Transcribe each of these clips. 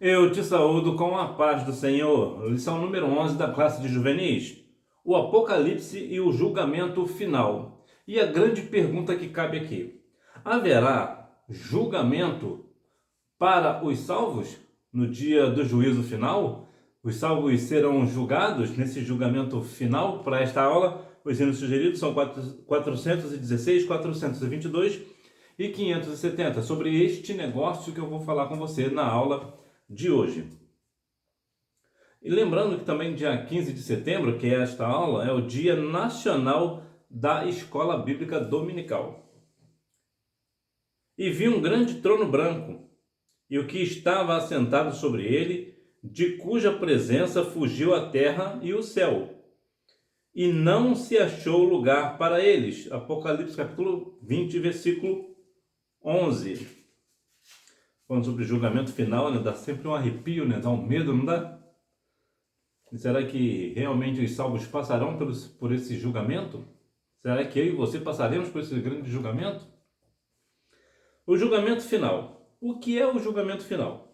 Eu te saúdo com a paz do Senhor. Lição número 11 da classe de juvenis. O Apocalipse e o julgamento final. E a grande pergunta que cabe aqui: haverá julgamento para os salvos no dia do juízo final? Os salvos serão julgados nesse julgamento final? Para esta aula, os hinos sugeridos são 416, 422 e 570. Sobre este negócio que eu vou falar com você na aula de hoje. E lembrando que também dia 15 de setembro, que é esta aula, é o Dia Nacional da Escola Bíblica Dominical. E vi um grande trono branco, e o que estava assentado sobre ele, de cuja presença fugiu a terra e o céu, e não se achou lugar para eles. Apocalipse capítulo 20, versículo 11. Falando sobre julgamento final, né? Dá sempre um arrepio, né? Dá um medo, não dá? E será que realmente os salvos passarão por esse julgamento? Será que eu e você passaremos por esse grande julgamento? O julgamento final. O que é o julgamento final?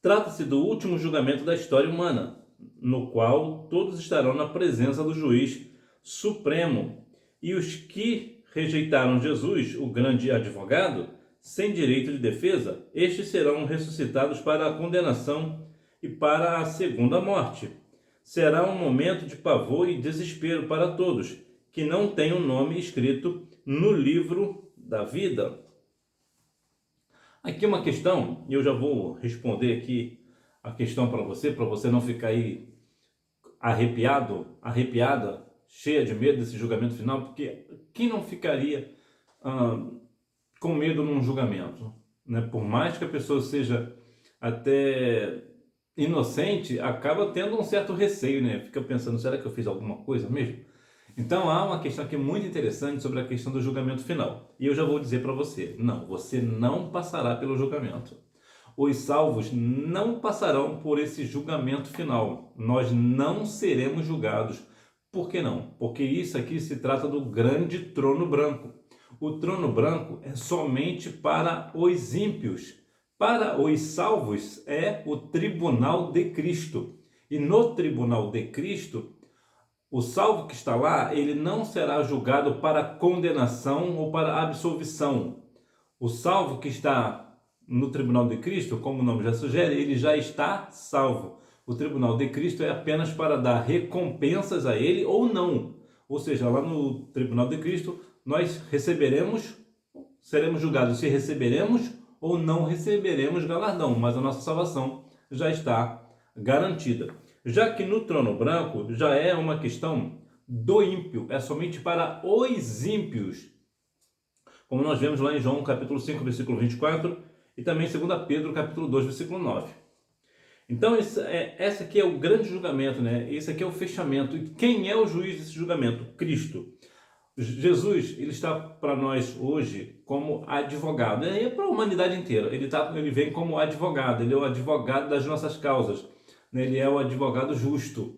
Trata-se do último julgamento da história humana, no qual todos estarão na presença do juiz supremo, e os que rejeitaram Jesus, o grande advogado, sem direito de defesa, estes serão ressuscitados para a condenação e para a segunda morte. Será um momento de pavor e desespero para todos que não têm o nome escrito no livro da vida. Aqui uma questão, e eu já vou responder aqui a questão para você não ficar aí arrepiada, cheia de medo desse julgamento final, porque quem não ficaria com medo num julgamento, né? Por mais que a pessoa seja até inocente, acaba tendo um certo receio, né? Fica pensando, será que eu fiz alguma coisa mesmo? Então há uma questão aqui muito interessante sobre a questão do julgamento final. E eu já vou dizer para você, não, você não passará pelo julgamento. Os salvos não passarão por esse julgamento final. Nós não seremos julgados. Por que não? Porque isso aqui se trata do grande trono branco. O trono branco é somente para os ímpios. Para os salvos é o tribunal de Cristo. E no tribunal de Cristo, o salvo que está lá, ele não será julgado para condenação ou para absolvição. O salvo que está no tribunal de Cristo, como o nome já sugere, ele já está salvo. O tribunal de Cristo é apenas para dar recompensas a ele ou não. Ou seja, lá no tribunal de Cristo, nós seremos julgados se receberemos ou não receberemos galardão, mas a nossa salvação já está garantida. Já que no trono branco já é uma questão do ímpio, é somente para os ímpios, como nós vemos lá em João capítulo 5, versículo 24, e também em 2 Pedro capítulo 2, versículo 9. Então esse aqui é o grande julgamento, né? Esse aqui é o fechamento. E quem é o juiz desse julgamento? Cristo. Jesus, ele está para nós hoje como advogado, e é para a humanidade inteira. Ele vem como advogado, ele é o advogado das nossas causas, né? Ele é o advogado justo.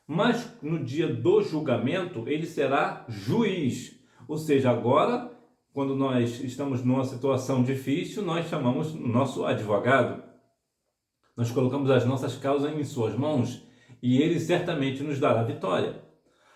Mas no dia do julgamento, ele será juiz. Ou seja, agora, quando nós estamos numa situação difícil, nós chamamos o nosso advogado. Nós colocamos as nossas causas em suas mãos e ele certamente nos dará vitória.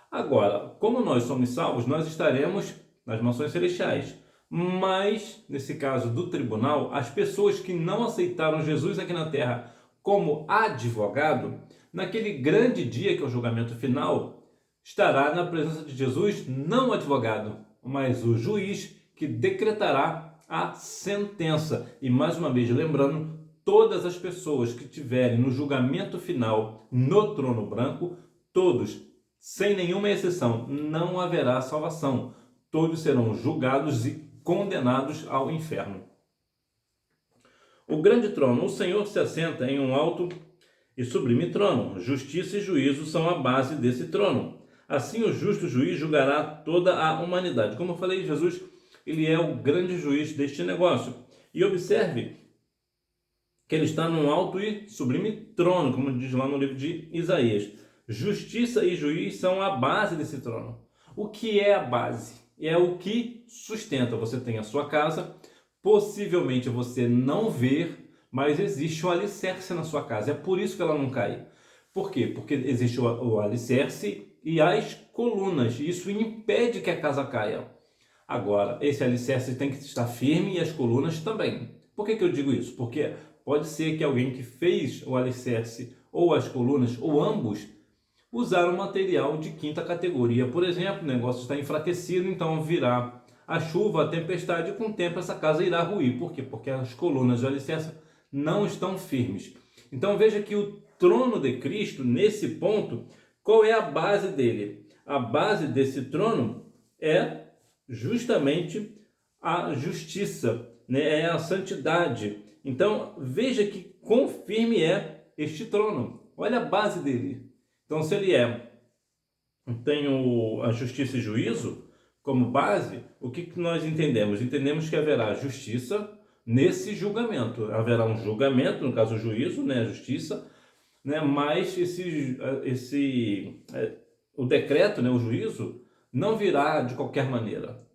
Agora, como nós somos salvos, nós estaremos nas mansões celestiais. Mas, nesse caso do tribunal, as pessoas que não aceitaram Jesus aqui na terra como advogado, naquele grande dia que é o julgamento final, estará na presença de Jesus não o advogado, mas o juiz que decretará a sentença. E mais uma vez, lembrando, todas as pessoas que tiverem no julgamento final no trono branco, todos, sem nenhuma exceção, não haverá salvação. Todos serão julgados e condenados ao inferno. O grande trono, o Senhor se assenta em um alto e sublime trono. Justiça e juízo são a base desse trono. Assim o justo juiz julgará toda a humanidade. Como eu falei, Jesus, ele é o grande juiz deste negócio. E observe que ele está num alto e sublime trono, como diz lá no livro de Isaías. Justiça e juiz são a base desse trono. O que é a base? É o que sustenta. Você tem a sua casa, possivelmente você não vê, mas existe o alicerce na sua casa. É por isso que ela não cai. Por quê? Porque existe o alicerce e as colunas. Isso impede que a casa caia. Agora, esse alicerce tem que estar firme e as colunas também. Por que eu digo isso? Porque pode ser que alguém que fez o alicerce ou as colunas, ou ambos, usaram material de quinta categoria. Por exemplo, o negócio está enfraquecido, então virá a chuva, a tempestade, e com o tempo essa casa irá ruir. Por quê? Porque as colunas do alicerce não estão firmes. Então veja que o trono de Cristo, nesse ponto, qual é a base dele? A base desse trono é justamente a justiça, né? É a santidade. Então veja que quão firme é este trono. Olha a base dele. Então, se ele tem a justiça e juízo como base, o que nós entendemos? Entendemos que haverá justiça nesse julgamento. Haverá um julgamento, no caso o juízo, né, a justiça, né, mas o decreto, né, o juízo, não virá de qualquer maneira.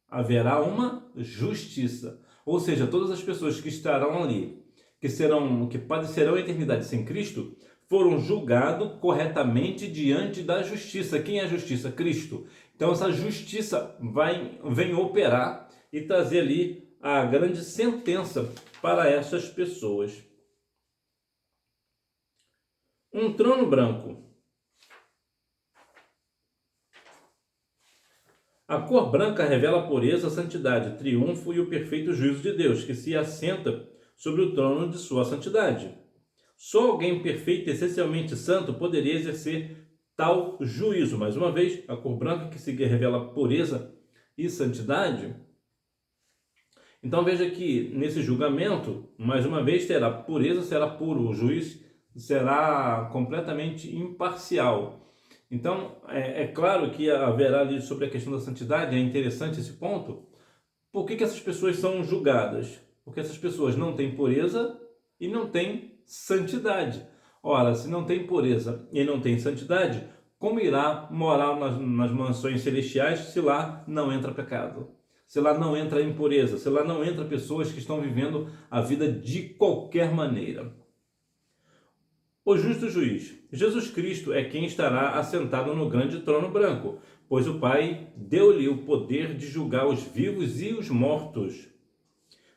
Haverá uma justiça. Ou seja, todas as pessoas que estarão ali, que padecerão a eternidade sem Cristo, foram julgados corretamente diante da justiça. Quem é a justiça? Cristo. Então essa justiça vem operar e trazer ali a grande sentença para essas pessoas. Um trono branco. A cor branca revela a pureza, a santidade, triunfo e o perfeito juízo de Deus, que se assenta sobre o trono de sua santidade. Só alguém perfeito, essencialmente santo, poderia exercer tal juízo. Mais uma vez, a cor branca que se revela pureza e santidade. Então veja que nesse julgamento, mais uma vez, terá pureza, será puro, o juiz será completamente imparcial. Então, é claro que haverá ali sobre a questão da santidade, é interessante esse ponto. Por que essas pessoas são julgadas? Porque essas pessoas não têm pureza e não têm santidade. Ora, se não tem pureza e não tem santidade, como irá morar nas mansões celestiais se lá não entra pecado? Se lá não entra impureza? Se lá não entra pessoas que estão vivendo a vida de qualquer maneira? O justo juiz. Jesus Cristo é quem estará assentado no grande trono branco, pois o Pai deu-lhe o poder de julgar os vivos e os mortos.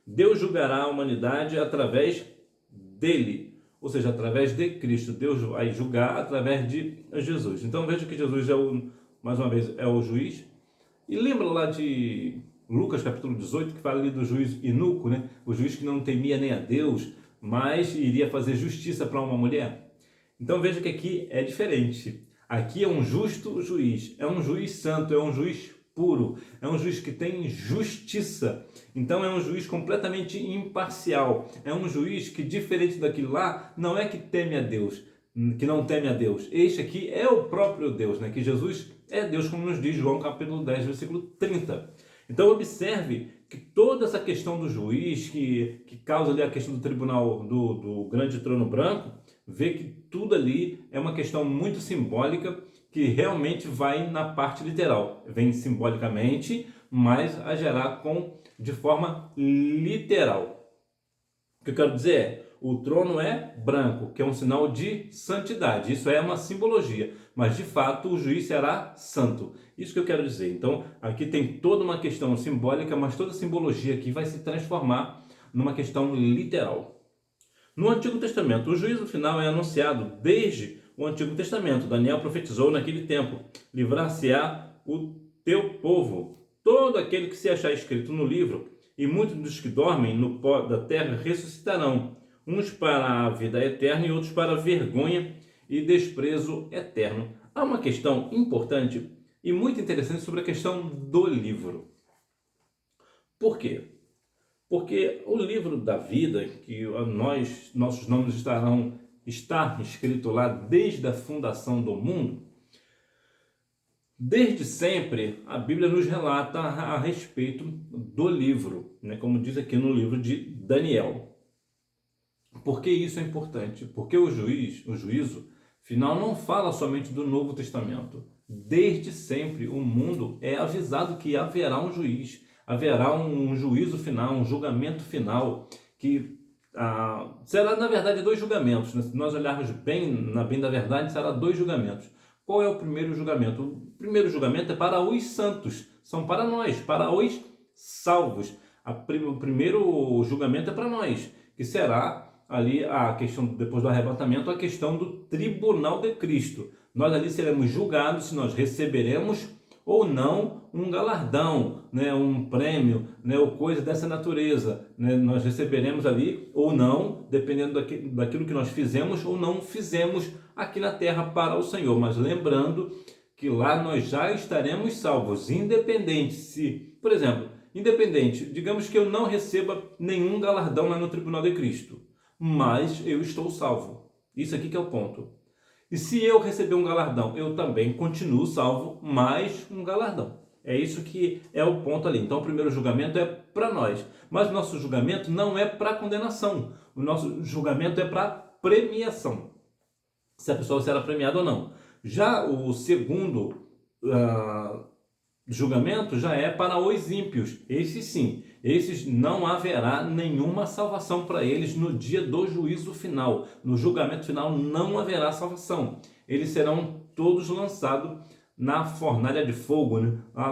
Deus julgará a humanidade através dele, ou seja, através de Cristo. Deus vai julgar através de Jesus. Então veja que Jesus mais uma vez, é o juiz. E lembra lá de Lucas capítulo 18, que fala ali do juiz iníquo, né? O juiz que não temia nem a Deus, mas iria fazer justiça para uma mulher. Então veja que aqui é diferente. Aqui é um justo juiz, é um juiz santo, é um juiz puro, é um juiz que tem justiça. Então é um juiz completamente imparcial, é um juiz que, diferente daquilo lá, não é que teme a Deus, que não teme a Deus. Este aqui é o próprio Deus, né? Que Jesus é Deus, como nos diz João capítulo 10, versículo 30. Então observe que toda essa questão do juiz, que causa ali a questão do tribunal, do grande trono branco, vê que tudo ali é uma questão muito simbólica, que realmente vai na parte literal. Vem simbolicamente, mas agirá de forma literal. O que eu quero dizer é, o trono é branco, que é um sinal de santidade. Isso é uma simbologia, mas de fato o juiz será santo. Isso que eu quero dizer. Então, aqui tem toda uma questão simbólica, mas toda a simbologia aqui vai se transformar numa questão literal. No Antigo Testamento, o juízo final é anunciado desde o Antigo Testamento. Daniel profetizou naquele tempo: livrar-se-á o teu povo, todo aquele que se achar escrito no livro, e muitos dos que dormem no pó da terra ressuscitarão, uns para a vida eterna e outros para a vergonha e desprezo eterno. Há uma questão importante e muito interessante sobre a questão do livro. Por quê? Porque o livro da vida, que nossos nomes está escrito lá desde a fundação do mundo, desde sempre a Bíblia nos relata a respeito do livro, né? Como diz aqui no livro de Daniel. Por que isso é importante? Porque o juízo final não fala somente do Novo Testamento. Desde sempre o mundo é avisado que haverá um juiz, haverá um juízo final, um julgamento final, que será na verdade dois julgamentos, né? Se nós olharmos bem da verdade, será dois julgamentos. Qual é o primeiro julgamento? O primeiro julgamento é para os santos, são para nós, para os salvos. O primeiro julgamento é para nós, que será ali a questão, depois do arrebatamento, a questão do tribunal de Cristo. Nós ali seremos julgados se nós receberemos ou não um galardão, né, um prêmio, né, ou coisa dessa natureza, né, nós receberemos ali ou não, dependendo daquilo que nós fizemos ou não fizemos aqui na terra para o Senhor. Mas lembrando que lá nós já estaremos salvos, independente se, por exemplo, digamos que eu não receba nenhum galardão lá no tribunal de Cristo, mas eu estou salvo. Isso aqui que é o ponto. E se eu receber um galardão, eu também continuo salvo, mais um galardão. É isso que é o ponto ali. Então, o primeiro julgamento é para nós. Mas o nosso julgamento não é para condenação. O nosso julgamento é para premiação. Se a pessoa será premiada ou não. Já o segundo julgamento já é para os ímpios. Esses sim, esses não haverá nenhuma salvação para eles no dia do juízo final. No julgamento final não haverá salvação. Eles serão todos lançados na fornalha de fogo, né? lá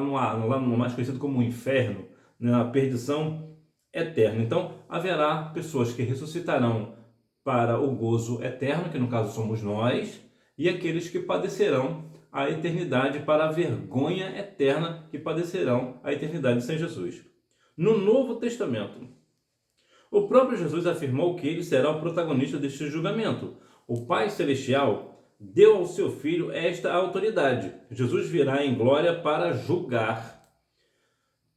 no mais conhecido como o inferno, né? A perdição eterna. Então haverá pessoas que ressuscitarão para o gozo eterno, que no caso somos nós, e aqueles que padecerão a eternidade para a vergonha eterna, que padecerão a eternidade sem Jesus. No Novo Testamento, o próprio Jesus afirmou que ele será o protagonista deste julgamento. O Pai Celestial deu ao seu Filho esta autoridade. Jesus virá em glória para julgar.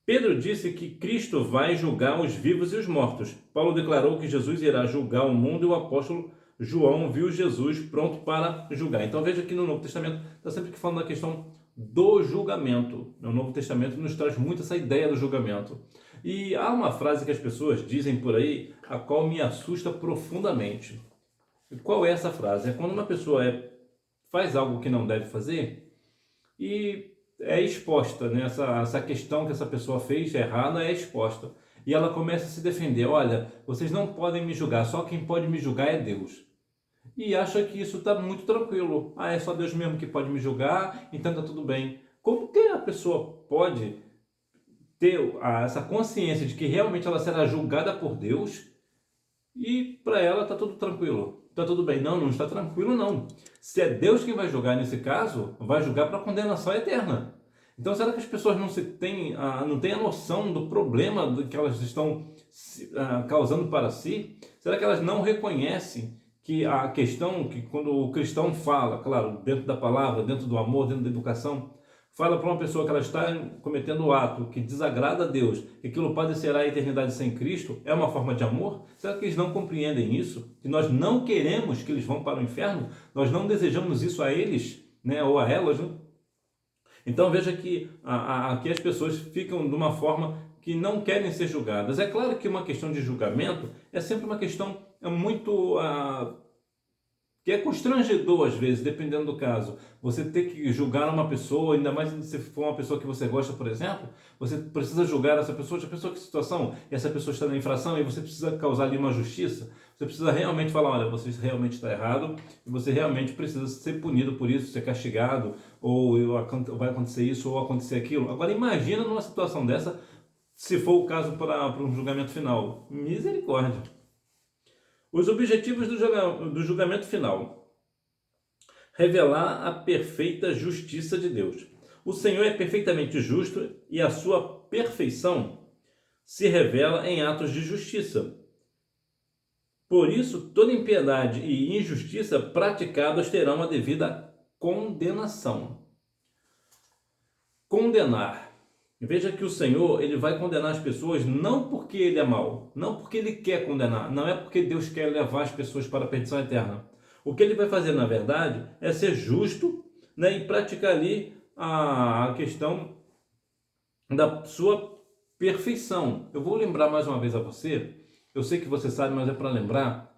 Pedro disse que Cristo vai julgar os vivos e os mortos. Paulo declarou que Jesus irá julgar o mundo e o apóstolo João viu Jesus pronto para julgar. Então veja que no Novo Testamento está sempre falando da questão do julgamento. O Novo Testamento nos traz muito essa ideia do julgamento. E há uma frase que as pessoas dizem por aí, a qual me assusta profundamente. E qual é essa frase? É quando uma pessoa faz algo que não deve fazer e é exposta, né? Essa questão que essa pessoa fez errada é exposta. E ela começa a se defender. Olha, vocês não podem me julgar, só quem pode me julgar é Deus. E acha que isso está muito tranquilo. É só Deus mesmo que pode me julgar, então está tudo bem. Como que a pessoa pode ter essa consciência de que realmente ela será julgada por Deus e para ela está tudo tranquilo? Está tudo bem? Não, não está tranquilo não. Se é Deus quem vai julgar nesse caso, vai julgar para condenação eterna. Então será que as pessoas não têm a noção do problema que elas estão causando para si? Será que elas não reconhecem que a questão que quando o cristão fala, claro, dentro da palavra, dentro do amor, dentro da educação, fala para uma pessoa que ela está cometendo o ato que desagrada a Deus, que aquilo padecerá a eternidade sem Cristo, é uma forma de amor? Será que eles não compreendem isso? Que nós não queremos que eles vão para o inferno? Nós não desejamos isso a eles, né, ou a elas, né? Então veja que aqui as pessoas ficam de uma forma que não querem ser julgadas. É claro que uma questão de julgamento é sempre uma questão muito que é constrangedor às vezes, dependendo do caso. Você ter que julgar uma pessoa, ainda mais se for uma pessoa que você gosta, por exemplo, você precisa julgar essa pessoa. Já pensou que situação? E essa pessoa está na infração e você precisa causar ali uma justiça? Você precisa realmente falar, olha, você realmente está errado e você realmente precisa ser punido por isso, ser castigado, ou vai acontecer isso ou acontecer aquilo. Agora imagina numa situação dessa, se for o caso para um julgamento final. Misericórdia. Os objetivos do julgamento final: revelar a perfeita justiça de Deus. O Senhor é perfeitamente justo e a sua perfeição se revela em atos de justiça. Por isso, toda impiedade e injustiça praticadas terão a devida condenação. Condenar. Veja que o Senhor, ele vai condenar as pessoas não porque ele é mau, não porque ele quer condenar, não é porque Deus quer levar as pessoas para a perdição eterna. O que ele vai fazer, na verdade, é ser justo, né, e praticar ali a questão da sua perfeição. Eu vou lembrar mais uma vez a você, eu sei que você sabe, mas é para lembrar,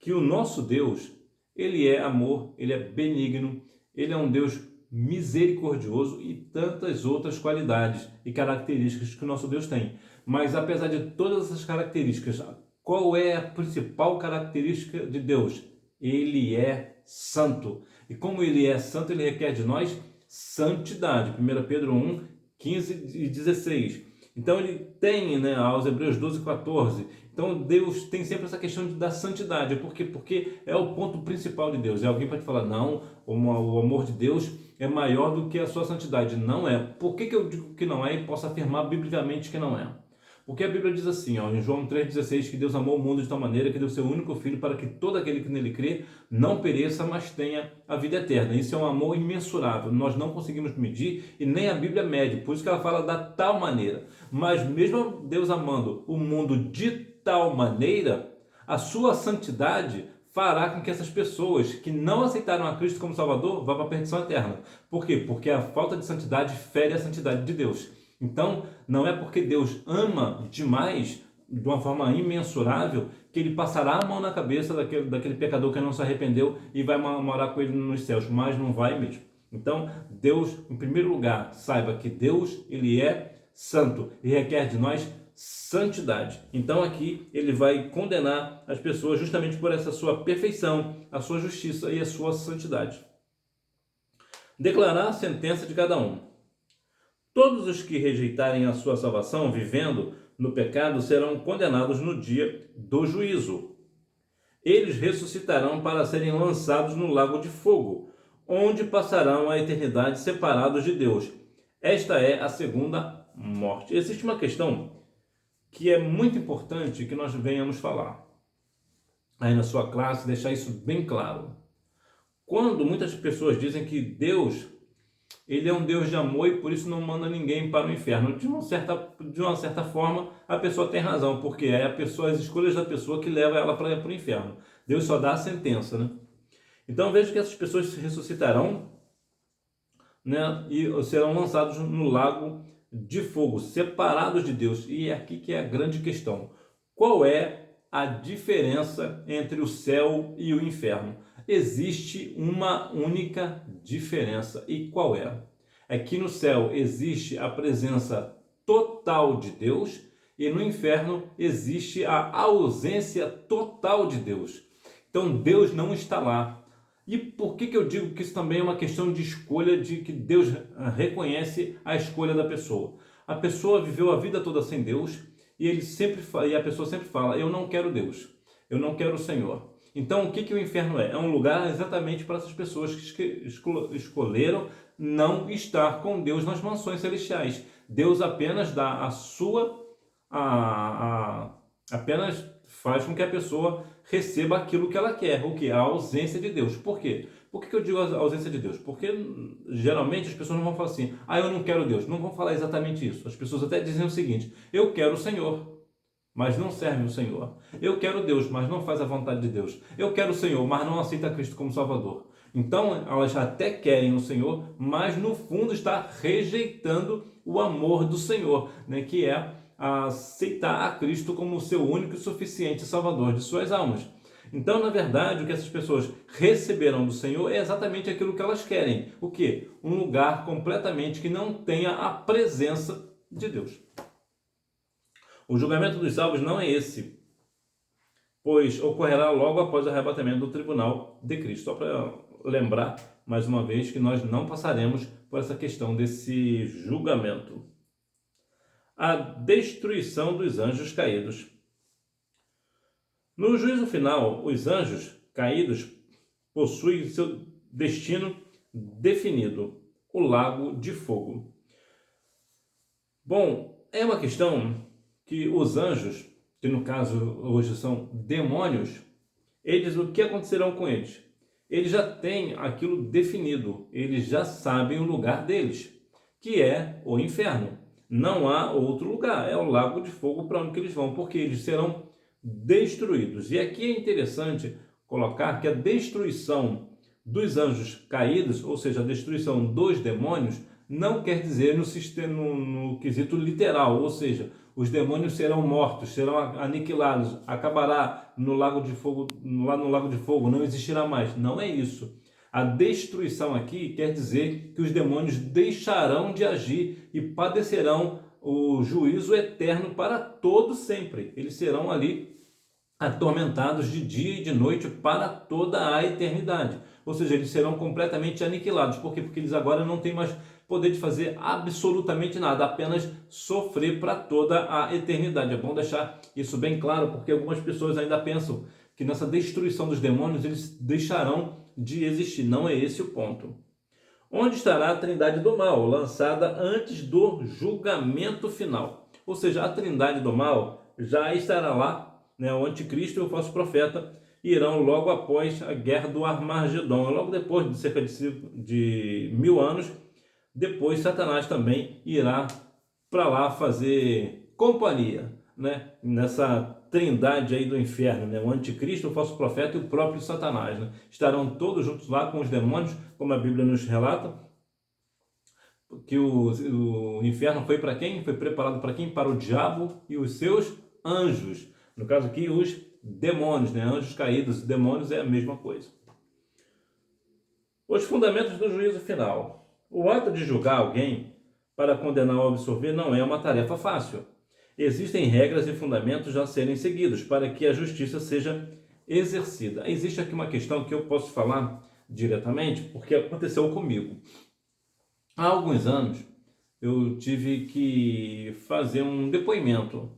que o nosso Deus, ele é amor, ele é benigno, ele é um Deus misericordioso e tantas outras qualidades e características que o nosso Deus tem. Mas apesar de todas essas características, Qual é a principal característica de Deus? Ele é santo. E como ele é santo, ele requer de nós santidade. 1 Pedro 1, 15 e 16. Então ele tem, né, aos Hebreus 12, 14. Então Deus tem sempre essa questão da santidade. Por quê? Porque é o ponto principal de Deus. E alguém pode falar, não, o amor de Deus é maior do que a sua santidade. Não é. Por que eu digo que não é e posso afirmar biblicamente que não é? Porque a Bíblia diz assim, ó, em João 3,16, que Deus amou o mundo de tal maneira que deu seu único Filho para que todo aquele que nele crê não pereça, mas tenha a vida eterna. Isso é um amor imensurável, nós não conseguimos medir e nem a Bíblia mede, por isso que ela fala da tal maneira. Mas mesmo Deus amando o mundo de tal maneira, a sua santidade fará com que essas pessoas que não aceitaram a Cristo como Salvador vá para a perdição eterna. Por quê? Porque a falta de santidade fere a santidade de Deus. Então, não é porque Deus ama demais, de uma forma imensurável, que ele passará a mão na cabeça daquele pecador que não se arrependeu e vai morar com ele nos céus, mas não vai mesmo. Então, Deus, em primeiro lugar, saiba que Deus, ele é santo e requer de nós santidade. Então aqui ele vai condenar as pessoas justamente por essa sua perfeição, a sua justiça e a sua santidade. Declarar a sentença de cada um. Todos os que rejeitarem a sua salvação, vivendo no pecado, serão condenados no dia do juízo. Eles ressuscitarão para serem lançados no lago de fogo, onde passarão a eternidade separados de Deus. Esta é a segunda morte. Existe uma questão que é muito importante que nós venhamos falar aí na sua classe, deixar isso bem claro. Quando muitas pessoas dizem que Deus, ele é um Deus de amor e por isso não manda ninguém para o inferno. De uma certa forma, a pessoa tem razão, porque é as escolhas da pessoa que leva ela para o inferno. Deus só dá a sentença, né? Então veja que essas pessoas se ressuscitarão, né, e serão lançados no lago de fogo, separados de Deus. E é aqui que é a grande questão. Qual é a diferença entre o céu e o inferno? Existe uma única diferença. E qual é? É que no céu existe a presença total de Deus e no inferno existe a ausência total de Deus. Então Deus não está lá. E por que eu digo que isso também é uma questão de escolha, de que Deus reconhece a escolha da pessoa? A pessoa viveu a vida toda sem Deus e a pessoa sempre fala, eu não quero Deus, eu não quero o Senhor. Então o que o inferno é? É um lugar exatamente para essas pessoas que escolheram não estar com Deus nas mansões celestiais. Deus apenas dá apenas faz com que a pessoa receba aquilo que ela quer, o que? A ausência de Deus. Por quê? Por que eu digo a ausência de Deus? Porque geralmente as pessoas não vão falar assim, eu não quero Deus. Não vão falar exatamente isso. As pessoas até dizem o seguinte, eu quero o Senhor, mas não serve o Senhor. Eu quero Deus, mas não faz a vontade de Deus. Eu quero o Senhor, mas não aceita Cristo como Salvador. Então elas até querem o Senhor, mas no fundo está rejeitando o amor do Senhor, né? Que é aceitar a Cristo como o seu único e suficiente Salvador de suas almas. Então, na verdade, o que essas pessoas receberão do Senhor é exatamente aquilo que elas querem. O quê? Um lugar completamente que não tenha a presença de Deus. O julgamento dos salvos não é esse, pois ocorrerá logo após o arrebatamento do tribunal de Cristo. Só para lembrar, mais uma vez, que nós não passaremos por essa questão desse julgamento. A destruição dos anjos caídos. No juízo final, os anjos caídos possuem seu destino definido, o lago de fogo. Bom, é uma questão que os anjos, que no caso hoje são demônios, o que acontecerão com eles? Eles já têm aquilo definido, eles já sabem o lugar deles, que é o inferno. Não há outro lugar, é o lago de fogo para onde que eles vão, porque eles serão destruídos. E aqui é interessante colocar que a destruição dos anjos caídos, ou seja, a destruição dos demônios, não quer dizer no quesito literal, ou seja, os demônios serão mortos, serão aniquilados, acabará no lago de fogo, lá no lago de fogo, não existirá mais. Não é isso. A destruição aqui quer dizer que os demônios deixarão de agir e padecerão o juízo eterno para todo sempre. Eles serão ali atormentados de dia e de noite para toda a eternidade. Ou seja, eles serão completamente aniquilados. Por quê? Porque eles agora não têm mais poder de fazer absolutamente nada, apenas sofrer para toda a eternidade. É bom deixar isso bem claro, porque algumas pessoas ainda pensam que nessa destruição dos demônios eles deixarão de existir. Não é esse o ponto. Onde estará a trindade do mal, lançada antes do julgamento final? Ou seja, a trindade do mal já estará lá, né? O anticristo e o falso profeta irão logo após a guerra do Armagedon, logo depois de cerca de 1000 anos. Depois Satanás também irá para lá fazer companhia, né? Nessa trindade aí do inferno, né? O anticristo, o falso profeta e o próprio Satanás, né? Estarão todos juntos lá com os demônios, como a Bíblia nos relata, que o inferno foi para quem? Foi preparado para quem? Para o diabo e os seus anjos. No caso aqui, os demônios, né? Anjos caídos e demônios é a mesma coisa. Os fundamentos do juízo final. O ato de julgar alguém para condenar ou absolver não é uma tarefa fácil. Existem regras e fundamentos a serem seguidos para que a justiça seja exercida. Existe aqui uma questão que eu posso falar diretamente, porque aconteceu comigo. Há alguns anos, eu tive que fazer um depoimento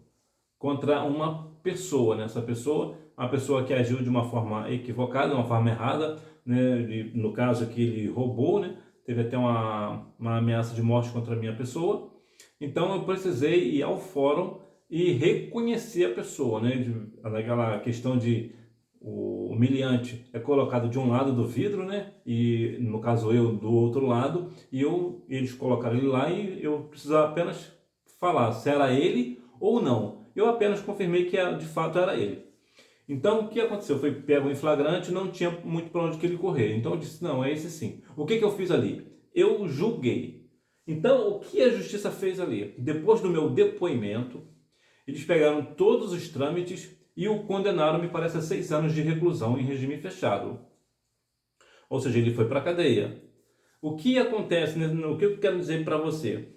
contra uma pessoa, né? Essa pessoa, uma pessoa que agiu de uma forma equivocada, de uma forma errada, né? No caso aqui ele roubou, né? Teve até uma ameaça de morte contra a minha pessoa. Então eu precisei ir ao fórum e reconhecer a pessoa, né? Aquela questão de o humilhante é colocado de um lado do vidro, né? E no caso eu do outro lado, e eles colocaram ele lá e eu precisava apenas falar se era ele ou não. Eu apenas confirmei que de fato era ele. Então o que aconteceu? Foi pego em flagrante, não tinha muito para onde que ele correr. Então eu disse, não, é esse sim. O que eu fiz ali? Eu julguei. Então o que a justiça fez ali? Depois do meu depoimento, eles pegaram todos os trâmites e o condenaram, me parece, a 6 anos de reclusão em regime fechado. Ou seja, ele foi para a cadeia. O que acontece, o que eu quero dizer para você?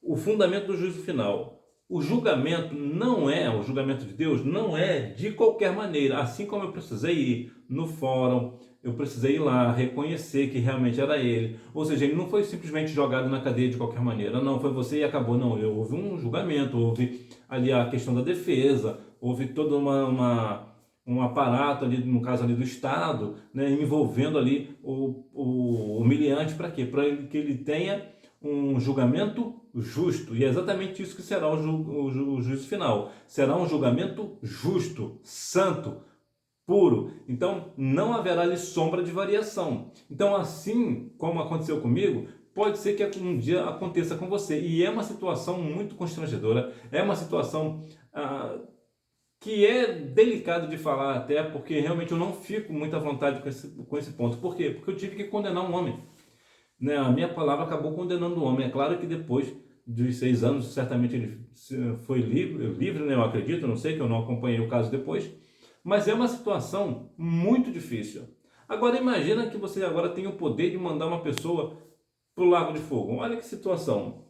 O fundamento do juízo final. O julgamento o julgamento de Deus não é de qualquer maneira. Assim como eu precisei ir no fórum, eu precisei ir lá reconhecer que realmente era ele. Ou seja, ele não foi simplesmente jogado na cadeia de qualquer maneira. Não, foi você e acabou. Não, houve um julgamento, houve ali a questão da defesa, houve todo um aparato ali, no caso ali do Estado, né, envolvendo ali o humilhante para quê? Para que ele tenha um julgamento justo, e é exatamente isso que será o juízo final. Será um julgamento justo, santo, puro. Então não haverá ali sombra de variação. Então, assim como aconteceu comigo, pode ser que um dia aconteça com você. E é uma situação muito constrangedora, é uma situação que é delicado de falar até, porque realmente eu não fico muito à vontade com esse ponto. Por quê? Porque eu tive que condenar um homem. Né? A minha palavra acabou condenando o homem. É claro que depois dos 6 anos, certamente ele foi livre, né? Eu acredito, não sei, que eu não acompanhei o caso depois. Mas é uma situação muito difícil. Agora imagina que você agora tem o poder de mandar uma pessoa para o Lago de Fogo. Olha que situação.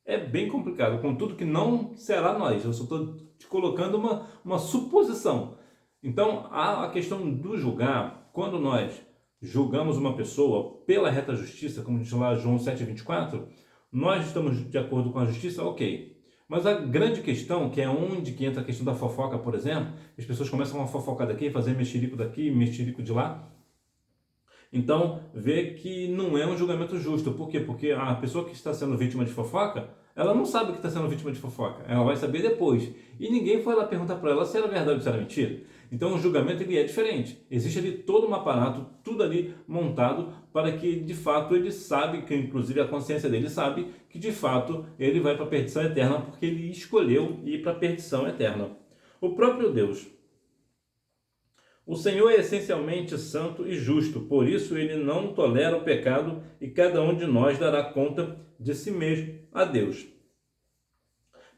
É bem complicado, contudo que não será nós. Eu só estou te colocando uma suposição. Então, a questão do julgar, quando nós julgamos uma pessoa pela reta justiça, como diz lá João 7,24, nós estamos de acordo com a justiça, ok. Mas a grande questão, que é onde que entra a questão da fofoca, por exemplo, as pessoas começam a fofocar daqui, fazer mexerico daqui, mexerico de lá. Então, vê que não é um julgamento justo. Por quê? Porque a pessoa que está sendo vítima de fofoca, ela não sabe que está sendo vítima de fofoca. Ela vai saber depois. E ninguém foi lá perguntar para ela se era verdade ou se era mentira. Então, o julgamento ele é diferente. Existe ali todo um aparato, tudo ali montado para que, de fato, ele sabe, que inclusive a consciência dele sabe, que, de fato, ele vai para a perdição eterna porque ele escolheu ir para a perdição eterna. O próprio Deus. O Senhor é essencialmente santo e justo, por isso ele não tolera o pecado e cada um de nós dará conta de si mesmo a Deus.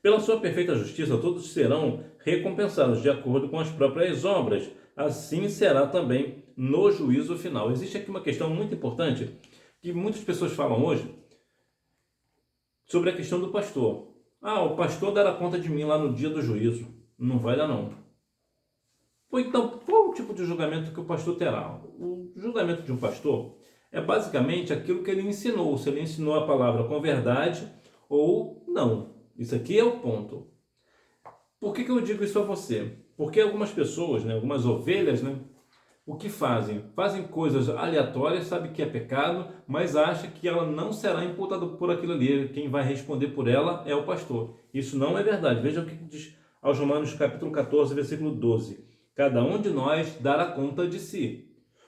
Pela sua perfeita justiça, todos serão recompensados de acordo com as próprias obras. Assim será também no juízo final. Existe aqui uma questão muito importante que muitas pessoas falam hoje sobre a questão do pastor. O pastor dará conta de mim lá no dia do juízo. Não vai dar não. Ou então, qual o tipo de julgamento que o pastor terá? O julgamento de um pastor é basicamente aquilo que ele ensinou, se ele ensinou a palavra com verdade ou não. Isso aqui é o ponto. Por que eu digo isso a você? Porque algumas pessoas, né, algumas ovelhas, né, o que fazem? Fazem coisas aleatórias, sabe que é pecado, mas acha que ela não será imputada por aquilo ali. Quem vai responder por ela é o pastor. Isso não é verdade. Veja o que diz aos Romanos capítulo 14, versículo 12. Cada um de nós dará conta de si.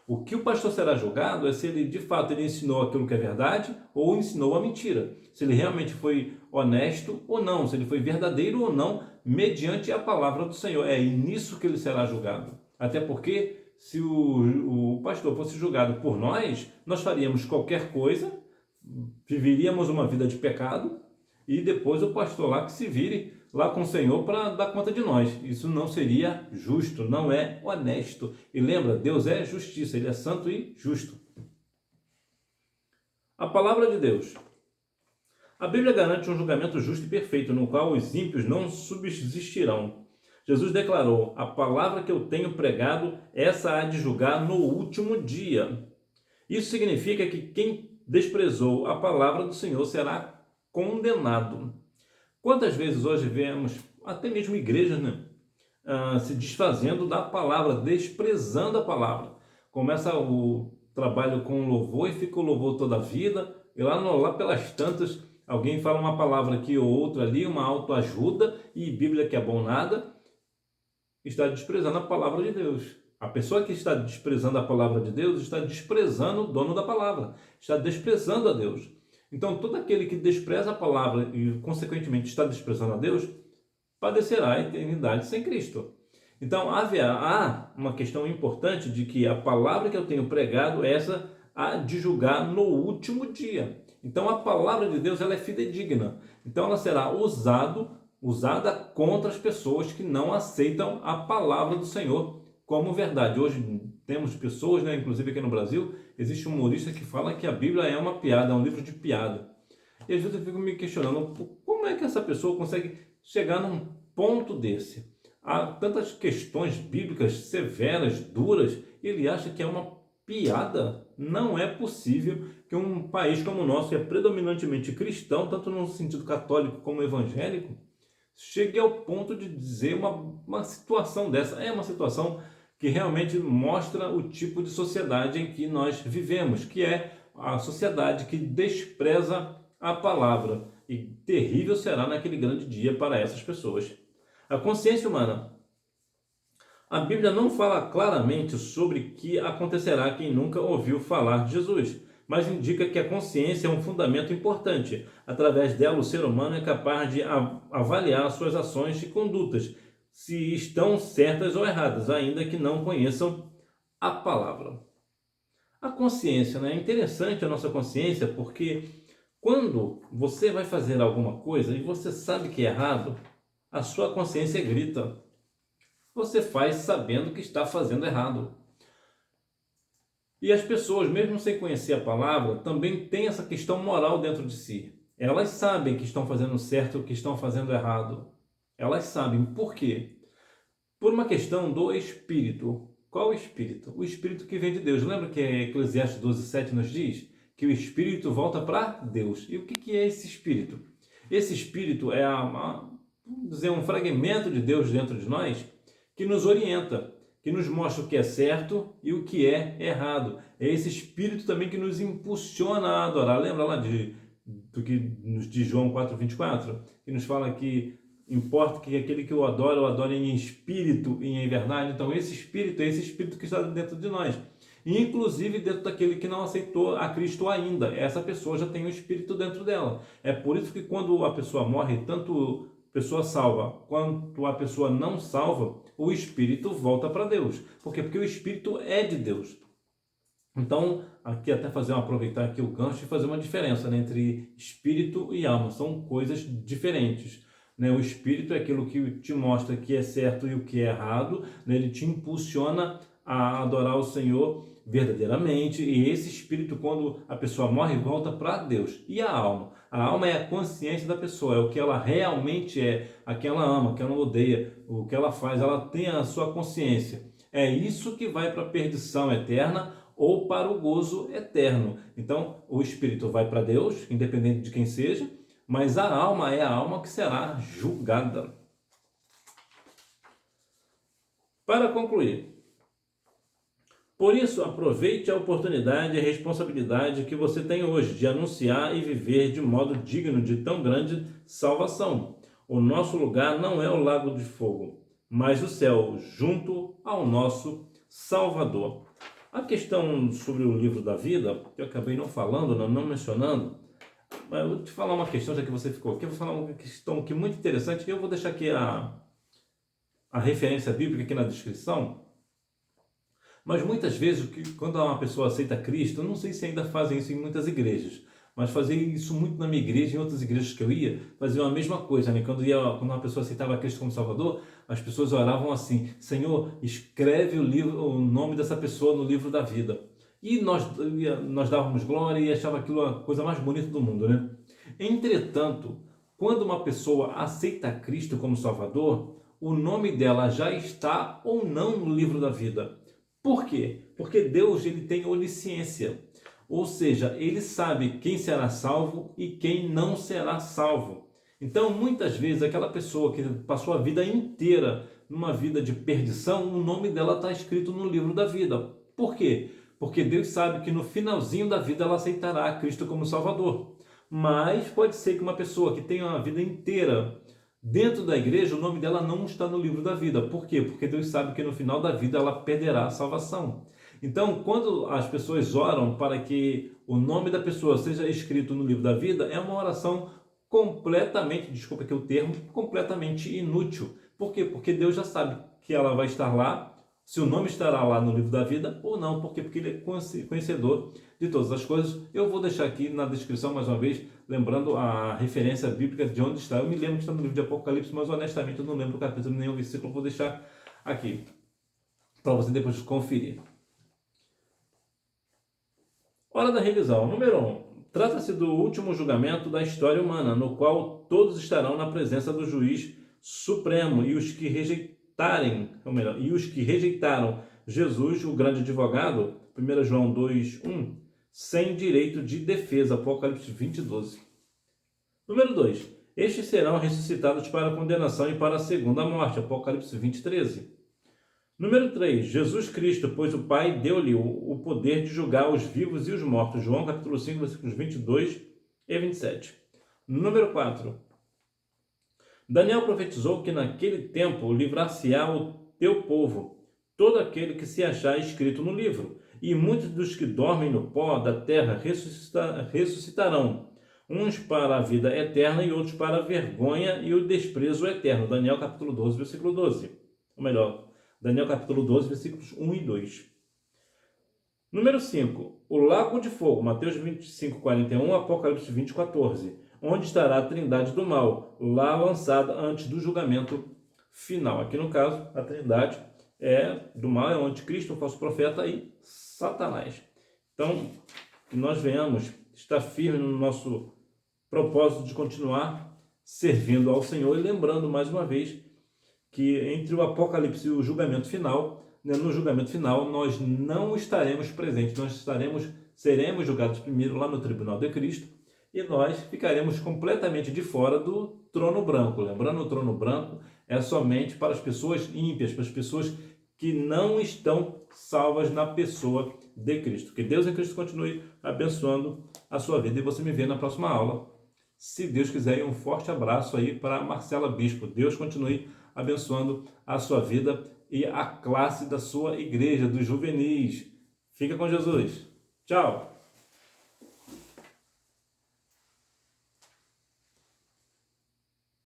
O que o pastor será julgado é se ele, de fato, ele ensinou aquilo que é verdade ou ensinou a mentira. Se ele realmente foi honesto ou não, se ele foi verdadeiro ou não, mediante a palavra do Senhor. É nisso que ele será julgado. Até porque, se o pastor fosse julgado por nós, nós faríamos qualquer coisa, viveríamos uma vida de pecado, e depois o pastor lá que se vire lá com o Senhor para dar conta de nós. Isso não seria justo, não é honesto. E lembra, Deus é justiça, Ele é santo e justo. A palavra de Deus. A Bíblia garante um julgamento justo e perfeito, no qual os ímpios não subsistirão. Jesus declarou: a palavra que eu tenho pregado, essa há de julgar no último dia. Isso significa que quem desprezou a palavra do Senhor será condenado. Quantas vezes hoje vemos, até mesmo igrejas, né, se desfazendo da palavra, desprezando a palavra. Começa o trabalho com louvor e fica o louvor toda a vida, e lá pelas tantas, alguém fala uma palavra aqui ou outra ali, uma autoajuda, e Bíblia que é bom nada, está desprezando a palavra de Deus. A pessoa que está desprezando a palavra de Deus está desprezando o dono da palavra, está desprezando a Deus. Então, todo aquele que despreza a palavra e, consequentemente, está desprezando a Deus, padecerá a eternidade sem Cristo. Então, há uma questão importante de que a palavra que eu tenho pregado, essa há de julgar no último dia. Então, a palavra de Deus ela é fidedigna. Então, ela será usada contra as pessoas que não aceitam a palavra do Senhor como verdade. Hoje temos pessoas, né, inclusive aqui no Brasil, existe um humorista que fala que a Bíblia é uma piada, é um livro de piada. E às vezes eu fico me questionando como é que essa pessoa consegue chegar num ponto desse. Há tantas questões bíblicas severas, duras, e ele acha que é uma piada. Não é possível que um país como o nosso, que é predominantemente cristão, tanto no sentido católico como evangélico, chegue ao ponto de dizer uma situação dessa. É uma situação que realmente mostra o tipo de sociedade em que nós vivemos, que é a sociedade que despreza a palavra. E terrível será naquele grande dia para essas pessoas. A consciência humana. A Bíblia não fala claramente sobre o que acontecerá a quem nunca ouviu falar de Jesus, mas indica que a consciência é um fundamento importante. Através dela, o ser humano é capaz de avaliar suas ações e condutas, se estão certas ou erradas, ainda que não conheçam a palavra. A consciência, né? É interessante a nossa consciência, porque quando você vai fazer alguma coisa e você sabe que é errado, a sua consciência grita. Você faz sabendo que está fazendo errado. E as pessoas, mesmo sem conhecer a palavra, também têm essa questão moral dentro de si. Elas sabem que estão fazendo certo e que estão fazendo errado. Elas sabem. Por quê? Por uma questão do espírito. Qual o espírito? O espírito que vem de Deus. Lembra que Eclesiastes 12:7 nos diz que o espírito volta para Deus. E o que é esse espírito? Esse espírito é vamos dizer, um fragmento de Deus dentro de nós que nos orienta, que nos mostra o que é certo e o que é errado. É esse espírito também que nos impulsiona a adorar. Lembra lá do que nos diz João 4:24? Que nos fala que importa que aquele que o adore em espírito e em verdade. Então esse espírito é esse espírito que está dentro de nós. E inclusive dentro daquele que não aceitou a Cristo ainda. Essa pessoa já tem o espírito dentro dela. É por isso que quando a pessoa morre, tanto a pessoa salva quanto a pessoa não salva, o espírito volta para Deus. Por quê? Porque o espírito é de Deus. Então, aqui até aproveitar aqui o gancho e fazer uma diferença, né, entre espírito e alma. São coisas diferentes. Né? O espírito é aquilo que te mostra que é certo e o que é errado. Né? Ele te impulsiona a adorar o Senhor verdadeiramente. E esse espírito, quando a pessoa morre, volta para Deus. E a alma? A alma é a consciência da pessoa, é o que ela realmente é, a que ela ama, a que ela odeia, o que ela faz, ela tem a sua consciência. É isso que vai para a perdição eterna ou para o gozo eterno. Então, o espírito vai para Deus, independente de quem seja, mas a alma é a alma que será julgada. Para concluir, por isso, aproveite a oportunidade e a responsabilidade que você tem hoje de anunciar e viver de modo digno de tão grande salvação. O nosso lugar não é o lago de fogo, mas o céu, junto ao nosso Salvador. A questão sobre o livro da vida, que eu acabei não falando, não mencionando, mas eu vou te falar uma questão, já que você ficou aqui, eu vou falar uma questão aqui muito interessante, que eu vou deixar aqui a referência bíblica aqui na descrição. Mas muitas vezes, quando uma pessoa aceita Cristo, eu não sei se ainda fazem isso em muitas igrejas, mas fazia isso muito na minha igreja, em outras igrejas que eu ia, faziam a mesma coisa, né? Quando uma pessoa aceitava Cristo como Salvador, as pessoas oravam assim: Senhor, escreve o nome dessa pessoa no livro da vida. E nós dávamos glória e achava aquilo a coisa mais bonita do mundo, né? Entretanto, quando uma pessoa aceita Cristo como Salvador, o nome dela já está ou não no livro da vida. Por quê? Porque Deus, ele tem onisciência, ou seja, ele sabe quem será salvo e quem não será salvo. Então, muitas vezes, aquela pessoa que passou a vida inteira numa vida de perdição, o nome dela está escrito no livro da vida. Por quê? Porque Deus sabe que no finalzinho da vida ela aceitará Cristo como Salvador. Mas pode ser que uma pessoa que tenha uma vida inteira dentro da igreja, o nome dela não está no livro da vida. Por quê? Porque Deus sabe que no final da vida ela perderá a salvação. Então, quando as pessoas oram para que o nome da pessoa seja escrito no livro da vida, é uma oração completamente, desculpa aqui o termo, completamente inútil. Por quê? Porque Deus já sabe que ela vai estar lá, se o nome estará lá no livro da vida ou não. Por quê? Porque ele é conhecedor de todas as coisas. Eu vou deixar aqui na descrição, mais uma vez, lembrando a referência bíblica de onde está. Eu me lembro que está no livro de Apocalipse, mas honestamente eu não lembro o capítulo nem o versículo. Eu vou deixar aqui para você depois conferir. Hora da revisão. Número 1. Trata-se do último julgamento da história humana, no qual todos estarão na presença do juiz supremo e os que rejeitaram Jesus, o grande advogado, 1 João 2:1, sem direito de defesa, Apocalipse 20:12. Número 2. Estes serão ressuscitados para a condenação e para a segunda morte, Apocalipse 20:13. Número 3. Jesus Cristo, pois o Pai deu-lhe o poder de julgar os vivos e os mortos, João capítulo 5, versículos 22 e 27. Número 4. Daniel profetizou que naquele tempo livrar-se-á o teu povo, todo aquele que se achar escrito no livro, e muitos dos que dormem no pó da terra ressuscitarão, uns para a vida eterna e outros para a vergonha e o desprezo eterno. Daniel capítulo 12, versículo 12. Ou melhor, Daniel capítulo 12, versículos 1 e 2. Número 5. O lago de fogo, Mateus 25:41, Apocalipse 20:14. Onde estará a trindade do mal, lá lançada antes do julgamento final. Aqui no caso, a trindade do mal é o anticristo, o falso profeta e Satanás. Então, que nós venhamos estar firmes no nosso propósito de continuar servindo ao Senhor e lembrando mais uma vez que entre o Apocalipse e o julgamento final, no julgamento final nós não estaremos presentes, nós seremos julgados primeiro lá no tribunal de Cristo e nós ficaremos completamente de fora do trono branco. Lembrando, o trono branco é somente para as pessoas ímpias, para as pessoas que não estão salvas na pessoa de Cristo. Que Deus em Cristo continue abençoando a sua vida e você me vê na próxima aula, se Deus quiser. E um forte abraço aí para Marcela Bispo. Deus continue abençoando a sua vida e a classe da sua igreja, dos juvenis. Fica com Jesus. Tchau!